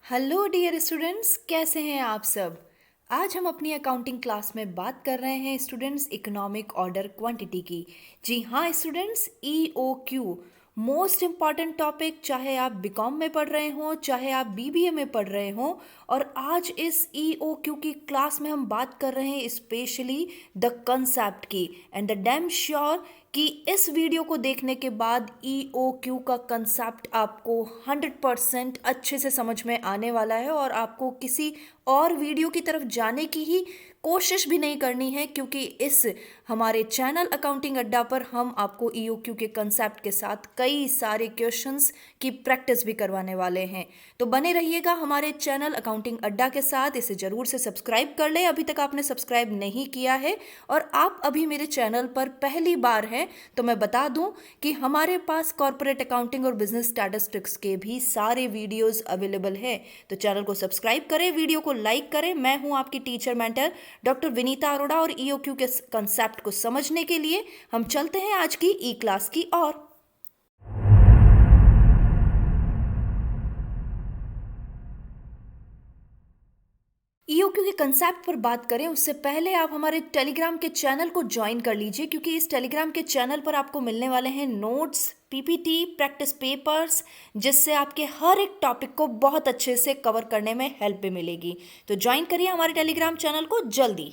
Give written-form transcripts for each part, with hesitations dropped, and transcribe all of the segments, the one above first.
Hello dear students, कैसे हैं आप सब। आज हम अपनी अकाउंटिंग क्लास में बात कर रहे हैं स्टूडेंट्स इकोनॉमिक ऑर्डर क्वांटिटी की। जी हाँ students, EOQ most important topic, चाहे आप बीकॉम में पढ़ रहे हों चाहे आप BBA में पढ़ रहे हों। और आज इस EOQ की क्लास में हम बात कर रहे हैं स्पेशली द कंसेप्ट की। एंड द डैम श्योर कि इस वीडियो को देखने के बाद EOQ का कंसेप्ट आपको 100% अच्छे से समझ में आने वाला है और आपको किसी और वीडियो की तरफ जाने की ही कोशिश भी नहीं करनी है, क्योंकि इस हमारे चैनल अकाउंटिंग अड्डा पर हम आपको EOQ के कंसेप्ट के साथ कई सारे क्वेश्चंस की प्रैक्टिस भी करवाने वाले हैं। तो बने रहिएगा हमारे चैनल अकाउंटिंग अड्डा के साथ। इसे ज़रूर से सब्सक्राइब कर ले अभी तक आपने सब्सक्राइब नहीं किया है, और आप अभी मेरे चैनल पर पहली बार हैं तो मैं बता दूं कि हमारे पास कॉर्पोरेट अकाउंटिंग और बिजनेस स्टैटिस्टिक्स के भी सारे वीडियोस अवेलेबल है। तो चैनल को सब्सक्राइब करें, वीडियो को लाइक करें। मैं हूं आपकी teacher mentor doctor Vinita Arora, और EOQ के कंसेप्ट को समझने के लिए हम चलते हैं आज की ई क्लास की ओर। EOQ के कंसेप्ट पर बात करें उससे पहले आप हमारे टेलीग्राम के चैनल को ज्वाइन कर लीजिए, क्योंकि इस टेलीग्राम के चैनल पर आपको मिलने वाले हैं नोट्स, PPT, प्रैक्टिस पेपर्स, जिससे आपके हर एक टॉपिक को बहुत अच्छे से कवर करने में हेल्प भी मिलेगी। तो ज्वाइन करिए हमारे टेलीग्राम चैनल को जल्दी।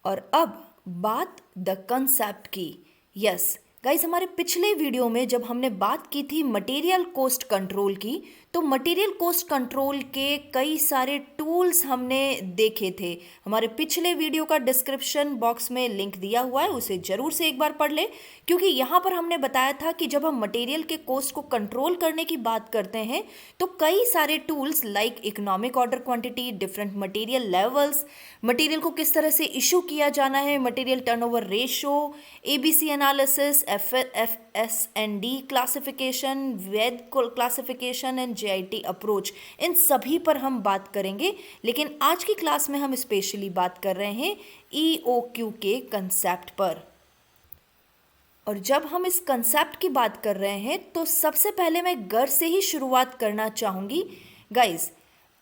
और अब बात द कंसेप्ट की। यस गाइस, हमारे पिछले वीडियो में जब हमने बात की थी मटेरियल कॉस्ट कंट्रोल की, तो मटेरियल कॉस्ट कंट्रोल के कई सारे टूल्स हमने देखे थे। हमारे पिछले वीडियो का डिस्क्रिप्शन बॉक्स में लिंक दिया हुआ है, उसे जरूर से एक बार पढ़ ले, क्योंकि यहाँ पर हमने बताया था कि जब हम मटेरियल के कॉस्ट को कंट्रोल करने की बात करते हैं तो कई सारे tools like economic order quantity, different material levels, material को किस तरह से इशू किया जाना है, material turnover ratio, ABC analysis, FSND classification, VED classification and JIT approach, इन सभी पर हम बात करेंगे। लेकिन आज की क्लास में हम स्पेशली बात कर रहे हैं EOQ के कंसेप्ट पर। और जब हम इस कंसेप्ट की बात कर रहे हैं तो सबसे पहले मैं घर से ही शुरुआत करना चाहूँगी। गाइस,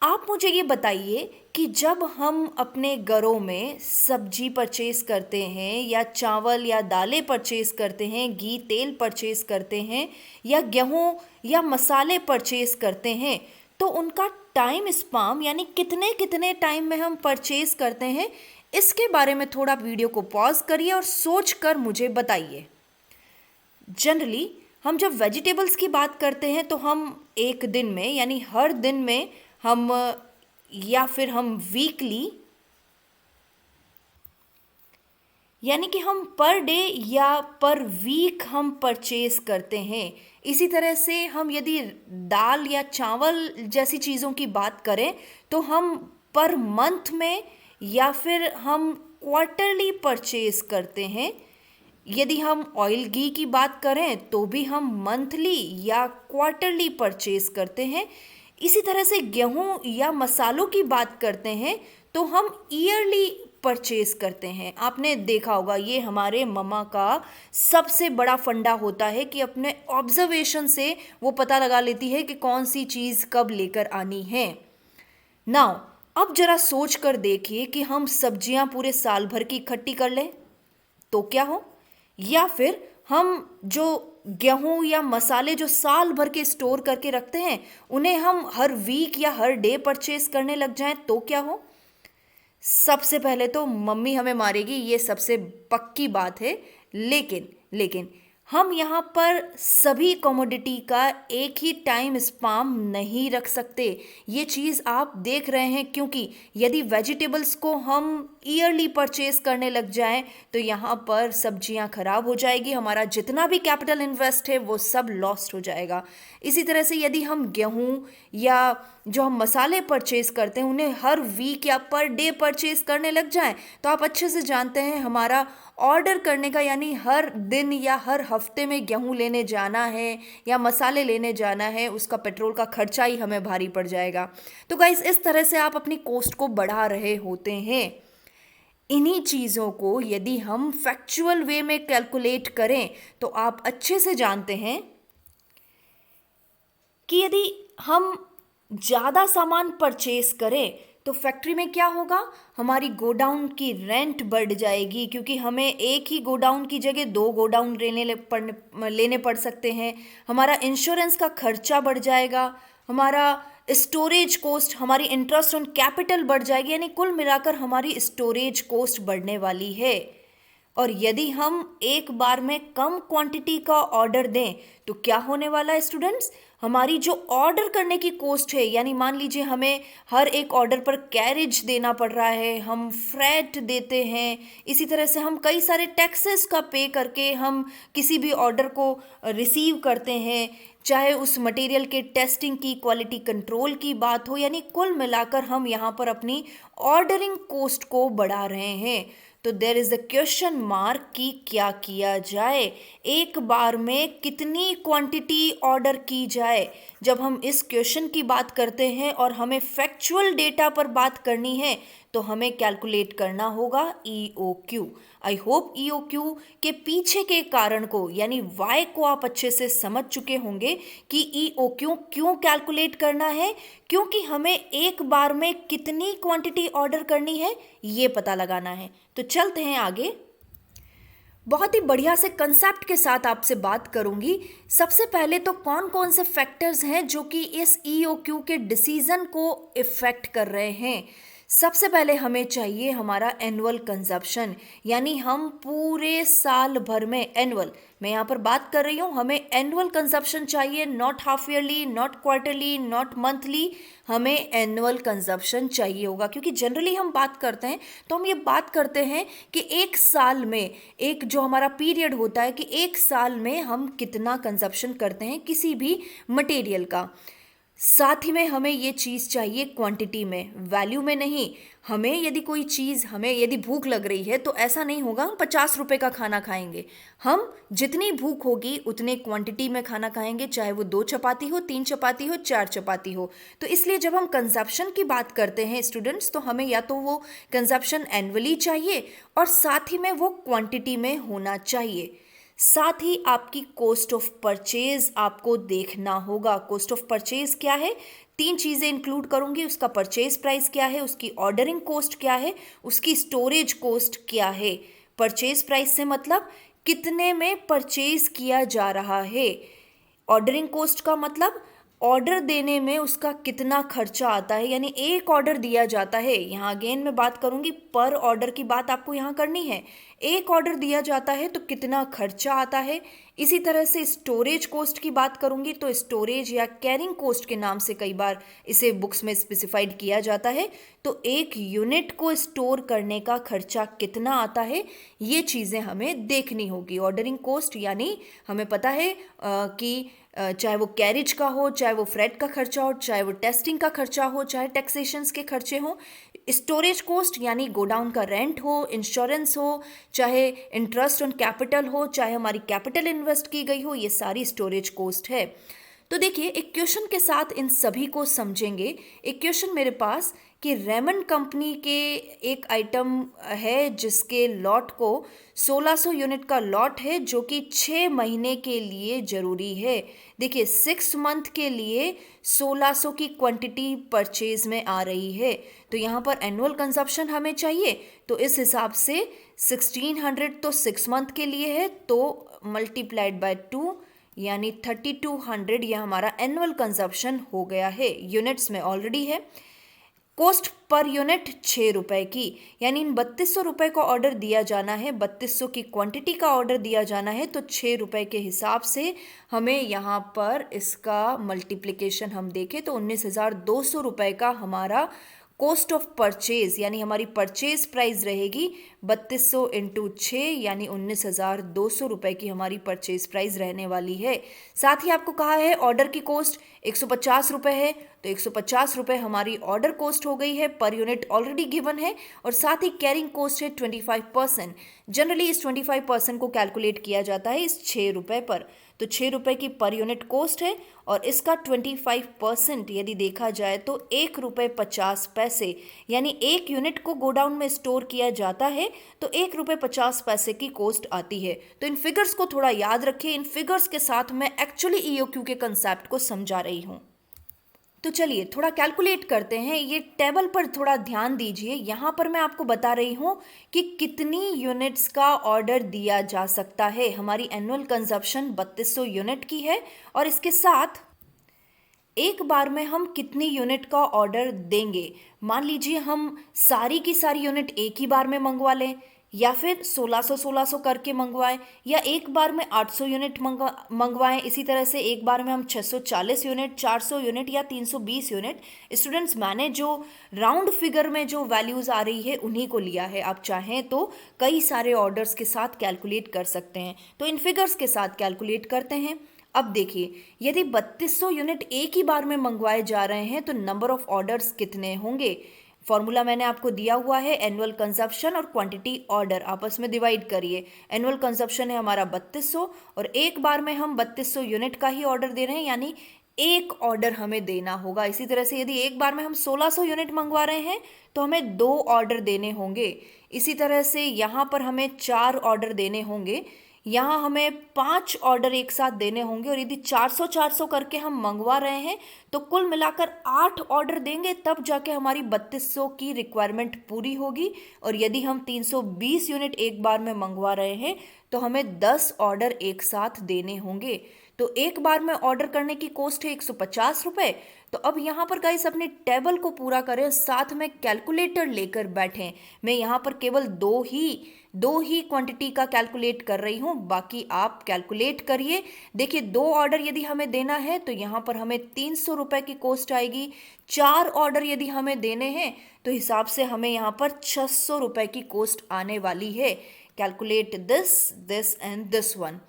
आप मुझे ये बताइए कि जब हम अपने घरों में सब्जी परचेज करते हैं या चावल या दालें परचेज करते हैं, घी तेल परचेज करते हैं या गेहूं या मसाले परचेज करते हैं, तो उनका टाइम स्पाम यानी कितने कितने टाइम में हम परचेज करते हैं, इसके बारे में थोड़ा वीडियो को पॉज करिए और सोच कर मुझे बताइए। जनरली हम जब वेजिटेबल्स की बात करते हैं तो हम एक दिन में यानी हर दिन में हम या फिर हम वीकली यानी कि हम पर डे या पर वीक हम परचेज करते हैं। इसी तरह से हम यदि दाल या चावल जैसी चीज़ों की बात करें तो हम पर मंथ में या फिर हम क्वार्टरली परचेज करते हैं। यदि हम ऑयल घी की बात करें तो भी हम मंथली या क्वार्टरली परचेज करते हैं। इसी तरह से गेहूं या मसालों की बात करते हैं तो हम ईयरली परचेज करते हैं। आपने देखा होगा, ये हमारे मम्मा का सबसे बड़ा फंडा होता है कि अपने ऑब्जर्वेशन से वो पता लगा लेती है कि कौन सी चीज़ कब लेकर आनी है। नाउ अब जरा सोच कर देखिए कि हम सब्जियां पूरे साल भर की इकट्ठी कर लें तो क्या हो, या फिर हम जो गेहूं या मसाले जो साल भर के स्टोर करके रखते हैं उन्हें हम हर वीक या हर डे परचेज करने लग जाएं तो क्या हो। सबसे पहले तो मम्मी हमें मारेगी, ये सबसे पक्की बात है। लेकिन हम यहाँ पर सभी कमोडिटी का एक ही टाइम स्पाम नहीं रख सकते। ये चीज़ आप देख रहे हैं, क्योंकि यदि वेजिटेबल्स को हम ईयरली परचेज करने लग जाएं तो यहाँ पर सब्जियाँ खराब हो जाएगी, हमारा जितना भी कैपिटल इन्वेस्ट है वो सब लॉस्ट हो जाएगा। इसी तरह से यदि हम गेहूँ या जो हम मसाले परचेज करते हैं उन्हें हर वीक या पर डे परचेज करने लग जाएं तो आप अच्छे से जानते हैं हमारा ऑर्डर करने का यानी हर दिन या हर हफ्ते में गेहूं लेने जाना है या मसाले लेने जाना है, उसका पेट्रोल का खर्चा ही हमें भारी पड़ जाएगा। तो गाइस, इस तरह से आप अपनी कॉस्ट को बढ़ा रहे होते हैं। इन्हीं चीज़ों को यदि हम फैक्चुअल वे में कैलकुलेट करें तो आप अच्छे से जानते हैं कि यदि हम ज़्यादा सामान परचेस करें तो फैक्ट्री में क्या होगा, हमारी गोडाउन की रेंट बढ़ जाएगी, क्योंकि हमें एक ही गोडाउन की जगह दो गोडाउन लेने पड़ सकते हैं। हमारा इंश्योरेंस का खर्चा बढ़ जाएगा, हमारा स्टोरेज कोस्ट, हमारी इंटरेस्ट ऑन कैपिटल बढ़ जाएगी, यानी कुल मिलाकर हमारी स्टोरेज कोस्ट बढ़ने वाली है। और यदि हम एक बार में कम क्वांटिटी का ऑर्डर दें तो क्या होने वाला है स्टूडेंट्स, हमारी जो ऑर्डर करने की कॉस्ट है, यानी मान लीजिए हमें हर एक ऑर्डर पर कैरेज देना पड़ रहा है, हम फ्रेट देते हैं, इसी तरह से हम कई सारे टैक्सेस का पे करके हम किसी भी ऑर्डर को रिसीव करते हैं, चाहे उस मटेरियल के टेस्टिंग की, क्वालिटी कंट्रोल की बात हो, यानी कुल मिलाकर हम यहाँ पर अपनी ऑर्डरिंग कॉस्ट को बढ़ा रहे हैं। तो there is a question mark कि क्या किया जाए, एक बार में कितनी क्वांटिटी ऑर्डर की जाए। जब हम इस क्वेश्चन की बात करते हैं और हमें फैक्चुअल डेटा पर बात करनी है तो हमें कैलकुलेट करना होगा EOQ। आई होप EOQ के पीछे के कारण को, यानी वाई को आप अच्छे से समझ चुके होंगे कि EOQ क्यों कैलकुलेट करना है, क्योंकि हमें एक बार में कितनी क्वांटिटी ऑर्डर करनी है ये पता लगाना है। तो चलते हैं आगे। बहुत ही बढ़िया से कंसेप्ट के साथ आपसे बात करूंगी। सबसे पहले तो कौन कौन से फैक्टर्स हैं जो कि इस EOQ के डिसीजन को इफेक्ट कर रहे हैं। सबसे पहले हमें चाहिए हमारा एनुअल कंजप्शन, यानी हम पूरे साल भर में, एनुअल मैं यहाँ पर बात कर रही हूँ, हमें एनुअल कंजप्शन चाहिए, not half yearly, not quarterly, not monthly, हमें एनुअल कंजप्शन चाहिए होगा। क्योंकि जनरली हम बात करते हैं तो हम ये बात करते हैं कि एक साल में, एक जो हमारा पीरियड होता है कि एक साल में हम कितना कंजप्शन करते हैं किसी भी मटेरियल का। साथ ही में हमें ये चीज़ चाहिए क्वांटिटी में, वैल्यू में नहीं। हमें यदि कोई चीज़, हमें यदि भूख लग रही है तो ऐसा नहीं होगा हम 50 रुपए का खाना खाएंगे, हम जितनी भूख होगी उतने क्वांटिटी में खाना खाएंगे, चाहे वो 2 चपाती हो, 3 चपाती हो, 4 चपाती हो। तो इसलिए जब हम कंजप्शन की बात करते हैं स्टूडेंट्स, तो हमें या तो वो कंजप्शन एनुअली चाहिए और साथ ही में वो क्वांटिटी में होना चाहिए। साथ ही आपकी कॉस्ट ऑफ परचेज आपको देखना होगा। कॉस्ट ऑफ परचेज क्या है, 3 चीज़ें इंक्लूड करूंगी, उसका परचेज प्राइस क्या है, उसकी ऑर्डरिंग कॉस्ट क्या है, उसकी स्टोरेज कॉस्ट क्या है। परचेज प्राइस से मतलब कितने में परचेज किया जा रहा है। ऑर्डरिंग कॉस्ट का मतलब ऑर्डर देने में उसका कितना खर्चा आता है, यानी एक ऑर्डर दिया जाता है, यहाँ अगेन मैं बात करूँगी पर ऑर्डर की बात आपको यहाँ करनी है, एक ऑर्डर दिया जाता है तो कितना खर्चा आता है। इसी तरह से स्टोरेज कॉस्ट की बात करूँगी तो स्टोरेज या कैरिंग कॉस्ट के नाम से कई बार इसे बुक्स में स्पेसिफाइड किया जाता है। तो एक यूनिट को स्टोर करने का खर्चा कितना आता है, ये चीज़ें हमें देखनी होगी। ऑर्डरिंग कॉस्ट यानी हमें पता है कि चाहे वो कैरिज का हो, चाहे वो फ्रेट का खर्चा हो, चाहे वो टेस्टिंग का खर्चा हो, चाहे टैक्सेशंस के खर्चे हों। स्टोरेज कॉस्ट यानी गोडाउन का रेंट हो, इंश्योरेंस हो, चाहे इंटरेस्ट ऑन कैपिटल हो, चाहे हमारी कैपिटल इन्वेस्ट की गई हो, ये सारी स्टोरेज कॉस्ट है। तो देखिए एक क्वेश्चन के साथ इन सभी को समझेंगे। एक क्वेश्चन मेरे पास कि रेमंड कंपनी के एक आइटम है जिसके लॉट को 1600 यूनिट का लॉट है जो कि 6 महीने के लिए ज़रूरी है। देखिए 6 मंथ के लिए 1600 की क्वांटिटी परचेज में आ रही है, तो यहाँ पर एनुअल कंजप्शन हमें चाहिए, तो इस हिसाब से 1600 तो 6 मंथ के लिए है, तो मल्टीप्लाइड बाय 2 यानी 3200 यह हमारा एनुअल कंजप्शन हो गया है। यूनिट्स में ऑलरेडी है। कॉस्ट पर यूनिट 6 रुपए की, यानी इन 3200 रुपये का ऑर्डर दिया जाना है, 3200 की क्वांटिटी का ऑर्डर दिया जाना है, तो 6 रुपये के हिसाब से हमें यहाँ पर इसका मल्टीप्लिकेशन हम देखें तो 19,200 रुपये का हमारा कॉस्ट ऑफ परचेज यानी हमारी परचेज प्राइस रहेगी 3200 इंटू 6 यानी 19,200 रुपये की हमारी परचेज प्राइस रहने वाली है। साथ ही आपको कहा है ऑर्डर की कॉस्ट 150 रुपये है, तो 150 रुपये हमारी ऑर्डर कॉस्ट हो गई है, पर यूनिट ऑलरेडी गिवन है, और साथ ही कैरिंग कॉस्ट है 25%। जनरली इस 25% को कैलकुलेट किया जाता है इस 6 रुपये पर, तो 6 रुपये की पर यूनिट कॉस्ट है और इसका 25% यदि देखा जाए तो 1 रुपये 50 पैसे, यानी एक यूनिट को गोडाउन में स्टोर किया जाता है तो 1 रुपये 50 पैसे की कॉस्ट आती है। तो इन फिगर्स को थोड़ा याद रखें, इन फिगर्स के साथ मैं एक्चुअली EOQ के कंसेप्ट को समझा रही हूँ। तो चलिए थोड़ा कैलकुलेट करते हैं। ये टेबल पर थोड़ा ध्यान दीजिए। यहाँ पर मैं आपको बता रही हूँ कि कितनी यूनिट्स का ऑर्डर दिया जा सकता है। हमारी एनुअल कंजप्शन 3200 यूनिट की है और इसके साथ एक बार में हम कितनी यूनिट का ऑर्डर देंगे। मान लीजिए हम सारी की सारी यूनिट एक ही बार में मंगवा लें, या फिर 1600 करके मंगवाएं, या एक बार में 800 यूनिट मंगवाएं। इसी तरह से एक बार में हम 640 यूनिट, 400 यूनिट या 320 यूनिट। स्टूडेंट्स, मैंने जो राउंड फिगर में जो वैल्यूज़ आ रही है उन्हीं को लिया है। आप चाहें तो कई सारे ऑर्डर्स के साथ कैलकुलेट कर सकते हैं। तो इन फिगर्स के साथ कैलकुलेट करते हैं। अब देखिए, यदि 3200 यूनिट एक ही बार में मंगवाए जा रहे हैं तो नंबर ऑफ ऑर्डर्स कितने होंगे। फॉर्मूला मैंने आपको दिया हुआ है, एनुअल कंजप्शन और क्वांटिटी ऑर्डर आपस में डिवाइड करिए। एनुअल कंजप्शन है हमारा 3200 और एक बार में हम 3200 यूनिट का ही ऑर्डर दे रहे हैं, यानी एक ऑर्डर हमें देना होगा। इसी तरह से यदि एक बार में हम 1600 यूनिट मंगवा रहे हैं तो हमें 2 ऑर्डर देने होंगे। इसी तरह से यहाँ पर हमें 4 ऑर्डर देने होंगे। यहाँ हमें 5 ऑर्डर एक साथ देने होंगे। और यदि 400 करके हम मंगवा रहे हैं तो कुल मिलाकर 8 ऑर्डर देंगे, तब जाके हमारी 3200 की रिक्वायरमेंट पूरी होगी। और यदि हम 320 यूनिट एक बार में मंगवा रहे हैं तो हमें 10 ऑर्डर एक साथ देने होंगे। तो एक बार में ऑर्डर करने की कॉस्ट है 150 रुपये। तो अब यहाँ पर गाइस अपने टेबल को पूरा करें, साथ में कैलकुलेटर लेकर बैठें। मैं यहाँ पर केवल दो ही क्वांटिटी का कैलकुलेट कर रही हूँ, बाकी आप कैलकुलेट करिए। देखिए, 2 ऑर्डर यदि हमें देना है तो यहाँ पर हमें 300 रुपये की कॉस्ट आएगी। 4 ऑर्डर यदि हमें देने हैं तो हिसाब से हमें यहाँ पर 600 रुपये की कॉस्ट आने वाली है। Calculate this and this one.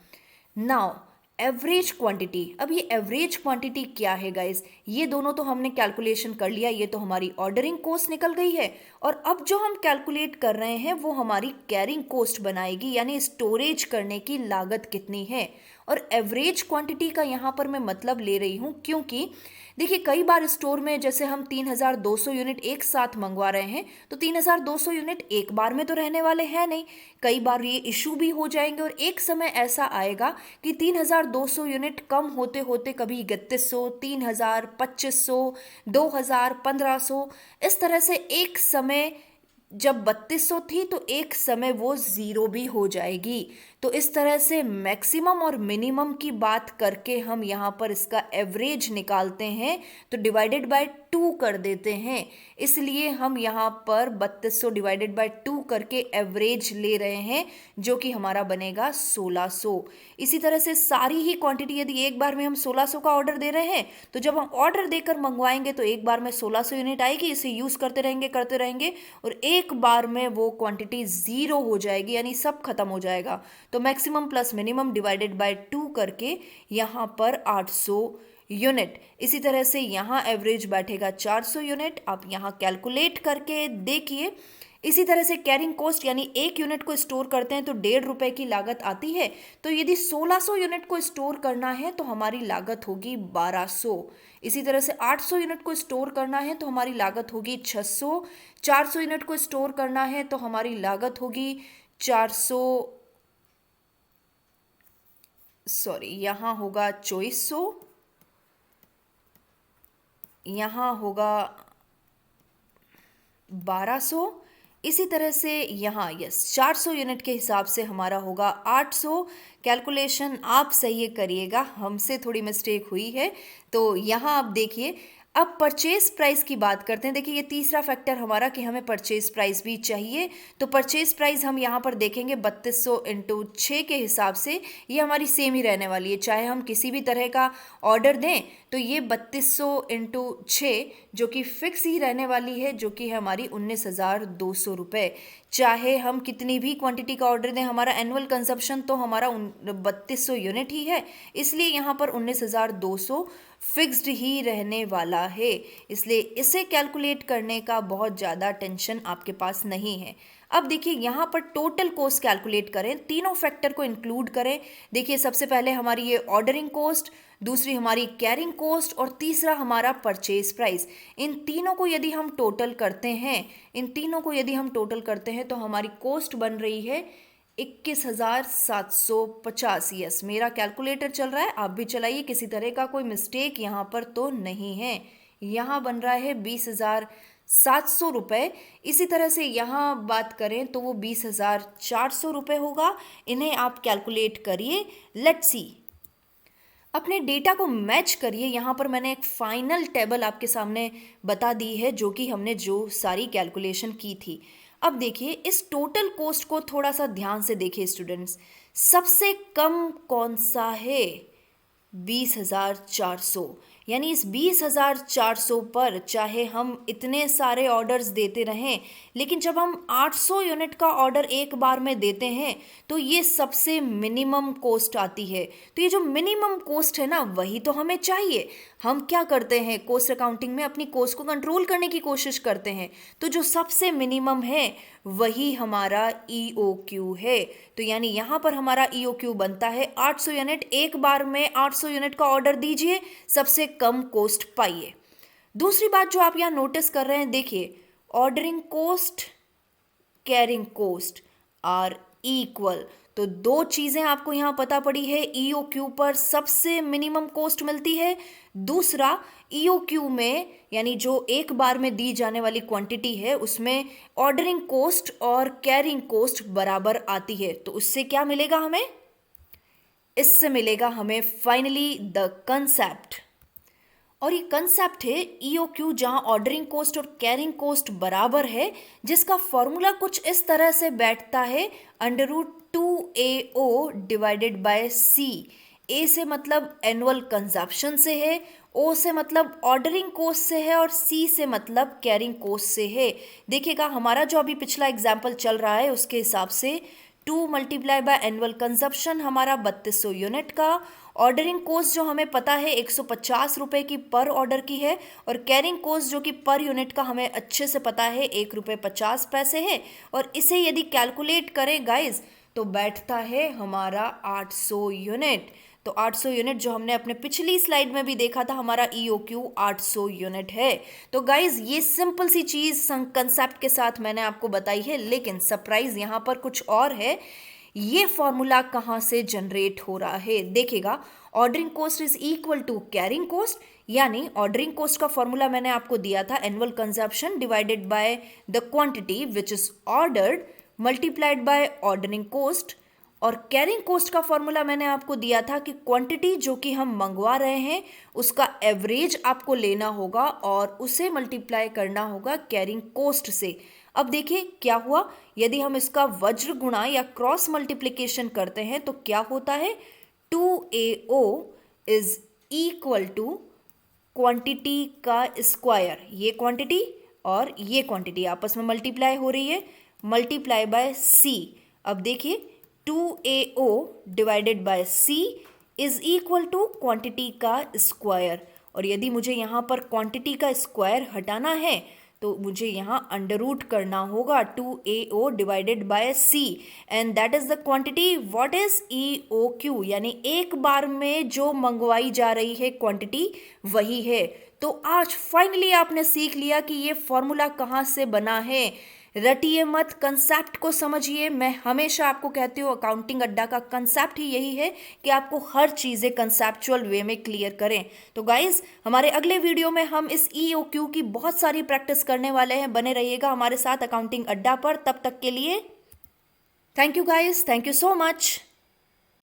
Now average quantity. अब ये एवरेज क्वांटिटी क्या है गाइस, ये दोनों तो हमने कैलकुलेशन कर लिया। ये तो हमारी ऑर्डरिंग कॉस्ट निकल गई है। और अब जो हम कैलकुलेट कर रहे हैं वो हमारी कैरिंग कॉस्ट बनाएगी, यानी स्टोरेज करने की लागत कितनी है। और एवरेज क्वांटिटी का यहाँ पर मैं मतलब ले रही हूँ क्योंकि देखिए, कई बार स्टोर में जैसे हम 3200 यूनिट एक साथ मंगवा रहे हैं तो 3200 यूनिट एक बार में तो रहने वाले हैं नहीं। कई बार ये इशू भी हो जाएंगे और एक समय ऐसा आएगा कि 3200 यूनिट कम होते होते कभी 3100, 3000, 2500, 2000, 1500, इस तरह से एक समय जब 3200 थी तो एक समय वो ज़ीरो भी हो जाएगी। तो इस तरह से मैक्सिमम और मिनिमम की बात करके हम यहाँ पर इसका एवरेज निकालते हैं तो डिवाइडेड बाय 2 कर देते हैं। इसलिए हम यहाँ पर 3200 डिवाइडेड बाय 2 करके एवरेज ले रहे हैं, जो कि हमारा बनेगा 1600। इसी तरह से सारी ही क्वांटिटी यदि एक बार में हम 1600 का ऑर्डर दे रहे हैं तो जब हम ऑर्डर देकर मंगवाएंगे तो एक बार में 1600 यूनिट आएगी। इसे यूज़ करते रहेंगे और एक बार में वो क्वांटिटी ज़ीरो हो जाएगी, यानी सब खत्म हो जाएगा। तो maximum plus minimum divided by 2 करके यहाँ पर 800 यूनिट। इसी तरह से यहाँ एवरेज बैठेगा 400 यूनिट। आप यहाँ कैलकुलेट करके देखिए। इसी तरह से कैरिंग कॉस्ट, यानी एक यूनिट को स्टोर करते हैं तो 1.5 रुपये की लागत आती है। तो यदि 1600 यूनिट को स्टोर करना है तो हमारी लागत होगी 1200। इसी तरह से 800 यूनिट को स्टोर करना है तो हमारी लागत होगी 600। 400 यूनिट को स्टोर करना है तो हमारी लागत होगी 400, सॉरी, यहाँ होगा 2400, यहाँ होगा 1200। इसी तरह से यहाँ 400 यूनिट के हिसाब से हमारा होगा 800। कैलकुलेशन आप सही करिएगा, हमसे थोड़ी मिस्टेक हुई है। तो यहाँ आप देखिए, अब परचेज प्राइस की बात करते हैं। देखिए, ये तीसरा फैक्टर हमारा कि हमें परचेज प्राइस भी चाहिए। तो परचेज प्राइस हम यहाँ पर देखेंगे 3200 इंटू 6 के हिसाब से ये हमारी सेम ही रहने वाली है। चाहे हम किसी भी तरह का ऑर्डर दें तो ये 3200 इंटू 6 जो कि फिक्स ही रहने वाली है, जो कि है हमारी 19,200 रुपये। चाहे हम कितनी भी क्वांटिटी का ऑर्डर दें, हमारा एनुअल कंजप्शन तो हमारा 3200 यूनिट ही है, इसलिए यहाँ पर 19,200 फिक्स्ड ही रहने वाला है। इसलिए इसे कैलकुलेट करने का बहुत ज़्यादा टेंशन आपके पास नहीं है। अब देखिए, यहाँ पर टोटल कॉस्ट कैलकुलेट करें, तीनों फैक्टर को इंक्लूड करें। देखिए, सबसे पहले हमारी ये ऑर्डरिंग कॉस्ट, दूसरी हमारी कैरिंग कॉस्ट और तीसरा हमारा परचेज प्राइस। इन तीनों को यदि हम टोटल करते हैं तो हमारी कॉस्ट बन रही है 21,750। यस, मेरा कैलकुलेटर चल रहा है, आप भी चलाइए, किसी तरह का कोई मिस्टेक यहाँ पर तो नहीं है। यहाँ बन रहा है 20,700 रुपये। इसी तरह से यहाँ बात करें तो वो 20,400 रुपये होगा। इन्हें आप कैलकुलेट करिए। लेट्स सी, अपने डेटा को मैच करिए। यहाँ पर मैंने एक फाइनल टेबल आपके सामने बता दी है, जो कि हमने जो सारी कैलकुलेशन की थी। अब देखिए, इस टोटल कॉस्ट को थोड़ा सा ध्यान से देखिए स्टूडेंट्स। सबसे कम कौन सा है? 20,400। यानी इस 20,400 पर चाहे हम इतने सारे ऑर्डर्स देते रहें, लेकिन जब हम 800 यूनिट का ऑर्डर एक बार में देते हैं तो ये सबसे मिनिमम कॉस्ट आती है। तो ये जो मिनिमम कॉस्ट है ना, वही तो हमें चाहिए। हम क्या करते हैं कॉस्ट अकाउंटिंग में? अपनी कॉस्ट को कंट्रोल करने की कोशिश करते हैं। तो जो सबसे मिनिमम है वही हमारा EOQ है। तो यानी यहाँ पर हमारा EOQ बनता है 800 यूनिट। एक बार में 800 यूनिट का ऑर्डर दीजिए, सबसे कम कॉस्ट पाइए। दूसरी बात जो आप यहाँ नोटिस कर रहे हैं, देखिए, ordering cost, carrying cost are equal. तो दो चीजें आपको यहाँ पता पड़ी है। EOQ पर सबसे मिनिमम कॉस्ट मिलती है। दूसरा, EOQ में यानी जो एक बार में दी जाने वाली क्वांटिटी है, उसमें ऑर्डरिंग कॉस्ट और कैरिंग कॉस्ट बराबर आती है। तो उससे क्या मिलेगा हमें? इससे मिलेगा हमें फाइनली द कंसेप्ट। और ये कंसेप्ट है EOQ, जहां ऑर्डरिंग कॉस्ट और कैरिंग कॉस्ट बराबर है, जिसका फॉर्मूला कुछ इस तरह से बैठता है, √2AO divided by C। A से मतलब एनुअल कंजप्शन से है, O से मतलब ऑर्डरिंग कॉस्ट से है, और C से मतलब कैरिंग कॉस्ट से है। देखिएगा, हमारा जो अभी पिछला एग्जाम्पल चल रहा है उसके हिसाब से 2 मल्टीप्लाई बाय एनुअल कंजप्शन हमारा 3200 यूनिट का, ऑर्डरिंग कॉस्ट जो हमें पता है 150 रुपये की पर ऑर्डर की है, और कैरिंग कॉस्ट जो कि पर यूनिट का हमें अच्छे से पता है 1 रुपये 50 पैसे है। और इसे यदि कैलकुलेट करें गाइज तो बैठता है हमारा 800 यूनिट। तो 800 यूनिट जो हमने अपने पिछली स्लाइड में भी देखा था, हमारा EOQ 800 यूनिट है। तो गाइज, ये सिंपल सी चीज कंसेप्ट के साथ मैंने आपको बताई है, लेकिन सरप्राइज यहाँ पर कुछ और है। ये फॉर्मूला कहाँ से जनरेट हो रहा है? देखिएगा, ordering cost is equal to carrying cost. यानी ऑर्डरिंग कॉस्ट का फॉर्मूला मैंने आपको दिया था, annual consumption divided by the quantity which is ordered multiplied by ordering cost. और कैरिंग कॉस्ट का फॉर्मूला मैंने आपको दिया था कि क्वांटिटी जो कि हम मंगवा रहे हैं उसका एवरेज आपको लेना होगा और उसे मल्टीप्लाई करना होगा कैरिंग कॉस्ट से। अब देखिए क्या हुआ, यदि हम इसका वज्र गुणा या क्रॉस मल्टीप्लिकेशन करते हैं तो क्या होता है? 2AO is equal to quantity का स्क्वायर। ये क्वांटिटी और ये क्वांटिटी आपस में मल्टीप्लाई हो रही है, मल्टीप्लाई बाय C। अब देखिए, 2AO divided by C is equal to quantity का स्क्वायर। और यदि मुझे यहाँ पर क्वांटिटी का स्क्वायर हटाना है तो मुझे यहाँ अंडर रूट करना होगा 2AO divided by C, and that is the quantity. What is EOQ? यानी एक बार में जो मंगवाई जा रही है क्वांटिटी वही है। तो आज फाइनली आपने सीख लिया कि ये फॉर्मूला कहाँ से बना है। रटिए मत, कंसेप्ट को समझिए। मैं हमेशा आपको कहती हूँ अकाउंटिंग अड्डा का कंसेप्ट ही यही है कि आपको हर चीज़ें कंसेप्चुअल वे में क्लियर करें। तो गाइज, हमारे अगले वीडियो में हम इस EOQ की बहुत सारी प्रैक्टिस करने वाले हैं। बने रहिएगा हमारे साथ अकाउंटिंग अड्डा पर। तब तक के लिए thank you guys, thank you so much.